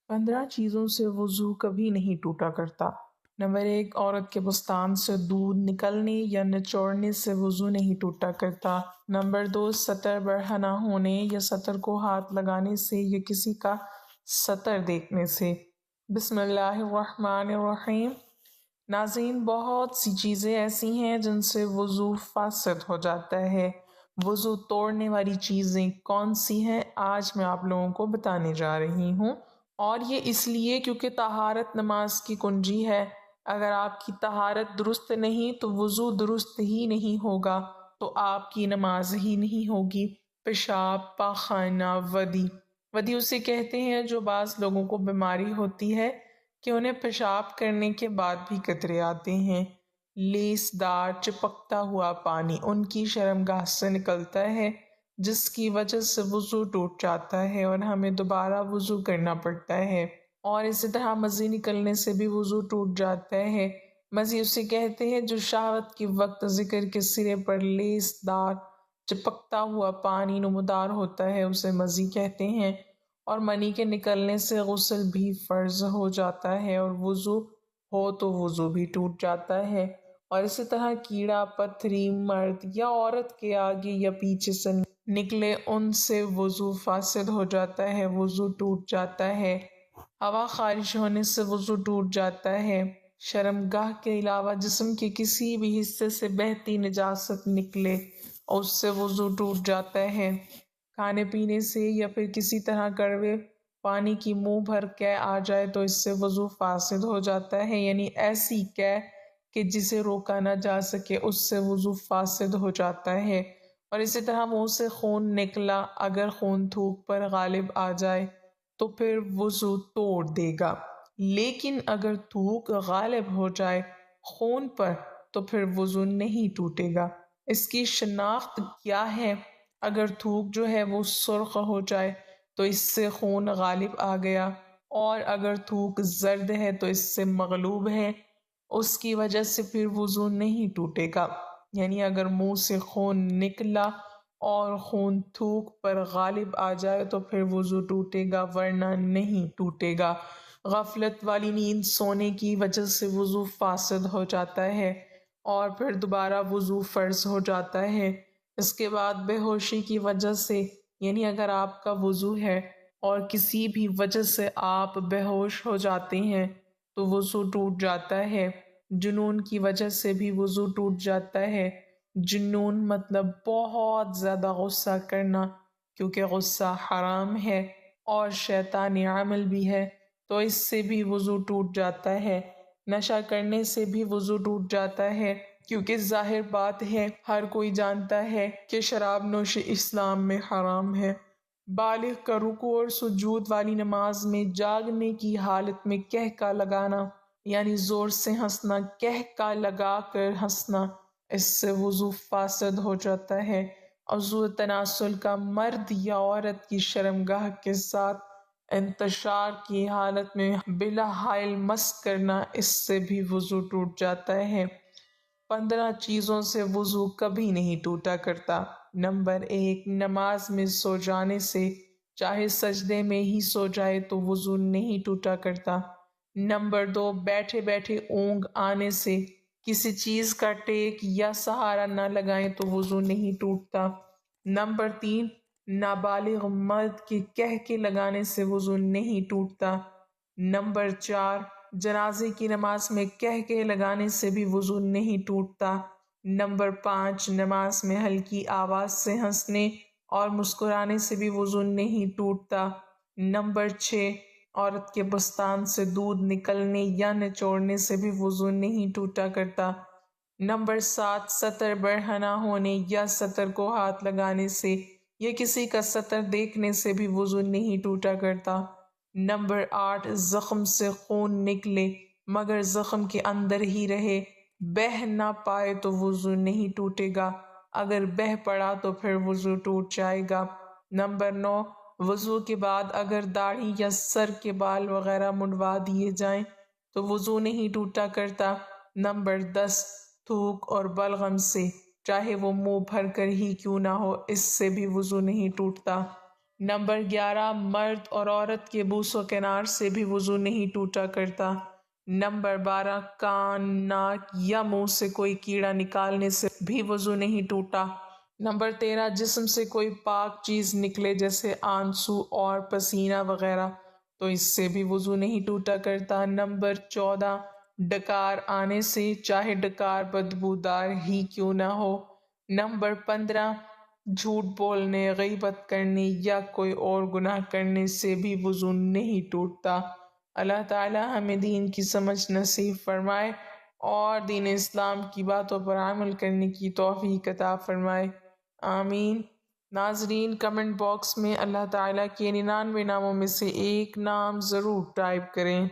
15 چیزوں سے وضو کبھی نہیں ٹوٹا کرتا۔ نمبر 1، عورت کے بستان سے دودھ نکلنے یا نچوڑنے سے وضو نہیں ٹوٹا کرتا۔ نمبر 2، سطر برہنہ ہونے یا سطر کو ہاتھ لگانے سے یا کسی کا سطر دیکھنے سے۔ بسم اللہ الرحمن الرحیم۔ ناظرین، بہت سی چیزیں ایسی ہیں جن سے وضو فاسد ہو جاتا ہے۔ وضو توڑنے والی چیزیں کون سی ہیں، آج میں آپ لوگوں کو بتانے جا رہی ہوں، اور یہ اس لیے کیونکہ طہارت نماز کی کنجی ہے۔ اگر آپ کی طہارت درست نہیں تو وضو درست ہی نہیں ہوگا، تو آپ کی نماز ہی نہیں ہوگی۔ پیشاب، پاخانہ، ودی اسے کہتے ہیں جو بعض لوگوں کو بیماری ہوتی ہے کہ انہیں پیشاب کرنے کے بعد بھی قطرے آتے ہیں۔ لیس دار چپکتا ہوا پانی ان کی شرمگاہ سے نکلتا ہے، جس کی وجہ سے وضو ٹوٹ جاتا ہے اور ہمیں دوبارہ وضو کرنا پڑتا ہے، اور اسی طرح مزی نکلنے سے بھی وضو ٹوٹ جاتا ہے۔ مزی اسے کہتے ہیں جو شہوت کے وقت ذکر کے سرے پر لیس دار چپکتا ہوا پانی نمودار ہوتا ہے، اسے مزی کہتے ہیں، اور منی کے نکلنے سے غسل بھی فرض ہو جاتا ہے اور وضو ہو تو وضو بھی ٹوٹ جاتا ہے۔ اور اسی طرح کیڑا پتھری مرد یا عورت کے آگے یا پیچھے سے نکلے، ان سے وضو فاسد ہو جاتا ہے، وضو ٹوٹ جاتا ہے۔ ہوا خارج ہونے سے وضو ٹوٹ جاتا ہے۔ شرمگاہ کے علاوہ جسم کے کسی بھی حصے سے بہتی نجاست نکلے، اس سے وضو ٹوٹ جاتا ہے۔ کھانے پینے سے یا پھر کسی طرح کڑوے پانی کی منہ بھر قے آ جائے تو اس سے وضو فاسد ہو جاتا ہے، یعنی ایسی قے کہ جسے روکا نہ جا سکے، اس سے وضو فاسد ہو جاتا ہے۔ اور اسی طرح منہ سے خون نکلا، اگر خون تھوک پر غالب آ جائے تو پھر وضو توڑ دے گا، لیکن اگر تھوک غالب ہو جائے خون پر تو پھر وضو نہیں ٹوٹے گا۔ اس کی شناخت کیا ہے؟ اگر تھوک جو ہے وہ سرخ ہو جائے تو اس سے خون غالب آ گیا، اور اگر تھوک زرد ہے تو اس سے مغلوب ہے، اس کی وجہ سے پھر وضو نہیں ٹوٹے گا۔ یعنی اگر منہ سے خون نکلا اور خون تھوک پر غالب آ جائے تو پھر وضو ٹوٹے گا، ورنہ نہیں ٹوٹے گا۔ غفلت والی نیند سونے کی وجہ سے وضو فاسد ہو جاتا ہے اور پھر دوبارہ وضو فرض ہو جاتا ہے۔ اس کے بعد بے ہوشی کی وجہ سے، یعنی اگر آپ کا وضو ہے اور کسی بھی وجہ سے آپ بے ہوش ہو جاتے ہیں تو وضو ٹوٹ جاتا ہے۔ جنون کی وجہ سے بھی وضو ٹوٹ جاتا ہے۔ جنون مطلب بہت زیادہ غصہ کرنا، کیونکہ غصہ حرام ہے اور شیطانی عمل بھی ہے، تو اس سے بھی وضو ٹوٹ جاتا ہے۔ نشہ کرنے سے بھی وضو ٹوٹ جاتا ہے، کیونکہ ظاہر بات ہے، ہر کوئی جانتا ہے کہ شراب نوشی اسلام میں حرام ہے۔ بالغ کا رکوع اور سجود والی نماز میں جاگنے کی حالت میں قہقہ لگانا، یعنی زور سے ہنسنا، قہقہ لگا کر ہنسنا، اس سے وضو فاسد ہو جاتا ہے۔ عضو تناسل کا مرد یا عورت کی شرمگاہ کے ساتھ انتشار کی حالت میں بلا حائل مس کرنا، اس سے بھی وضو ٹوٹ جاتا ہے۔ 15 چیزوں سے وضو کبھی نہیں ٹوٹا کرتا۔ نمبر 1، نماز میں سو جانے سے، چاہے سجدے میں ہی سو جائے تو وضو نہیں ٹوٹا کرتا۔ نمبر 2، بیٹھے بیٹھے اونگ آنے سے، کسی چیز کا ٹیک یا سہارا نہ لگائیں تو وضو نہیں ٹوٹتا۔ نمبر 3، نابالغ مرد کے قہقہے لگانے سے وضو نہیں ٹوٹتا۔ نمبر 4، جنازے کی نماز میں قہقہے لگانے سے بھی وضو نہیں ٹوٹتا۔ نمبر 5، نماز میں ہلکی آواز سے ہنسنے اور مسکرانے سے بھی وضو نہیں ٹوٹتا۔ نمبر 6، عورت کے بستان سے دودھ نکلنے یا نچوڑنے سے بھی وضو نہیں ٹوٹا کرتا۔ نمبر 7، سطر برہنہ ہونے یا سطر کو ہاتھ لگانے سے یا کسی کا سطر دیکھنے سے بھی وضو نہیں ٹوٹا کرتا۔ نمبر 8، زخم سے خون نکلے مگر زخم کے اندر ہی رہے، بہہ نہ پائے تو وضو نہیں ٹوٹے گا، اگر بہہ پڑا تو پھر وضو ٹوٹ جائے گا۔ نمبر 9، وضو کے بعد اگر داڑھی یا سر کے بال وغیرہ منڈوا دیے جائیں تو وضو نہیں ٹوٹا کرتا۔ نمبر 10، تھوک اور بلغم سے، چاہے وہ منہ بھر کر ہی کیوں نہ ہو، اس سے بھی وضو نہیں ٹوٹتا۔ نمبر 11 مرد اور عورت کے بوس و کنار سے بھی وضو نہیں ٹوٹا کرتا۔ نمبر 12 کان، ناک یا منہ سے کوئی کیڑا نکالنے سے بھی وضو نہیں ٹوٹا۔ نمبر 13 جسم سے کوئی پاک چیز نکلے جیسے آنسو اور پسینہ وغیرہ تو اس سے بھی وضو نہیں ٹوٹا کرتا۔ نمبر 14 ڈکار آنے سے چاہے ڈکار بدبودار ہی کیوں نہ ہو۔ نمبر 15 جھوٹ بولنے، غیبت کرنے یا کوئی اور گناہ کرنے سے بھی وضو نہیں ٹوٹتا۔ اللہ تعالی ہمیں دین کی سمجھ نصیب فرمائے اور دین اسلام کی باتوں پر عمل کرنے کی توفیق عطا فرمائے، آمین۔ ناظرین کمنٹ باکس میں اللہ تعالیٰ کے 99 ناموں میں سے ایک نام ضرور ٹائپ کریں۔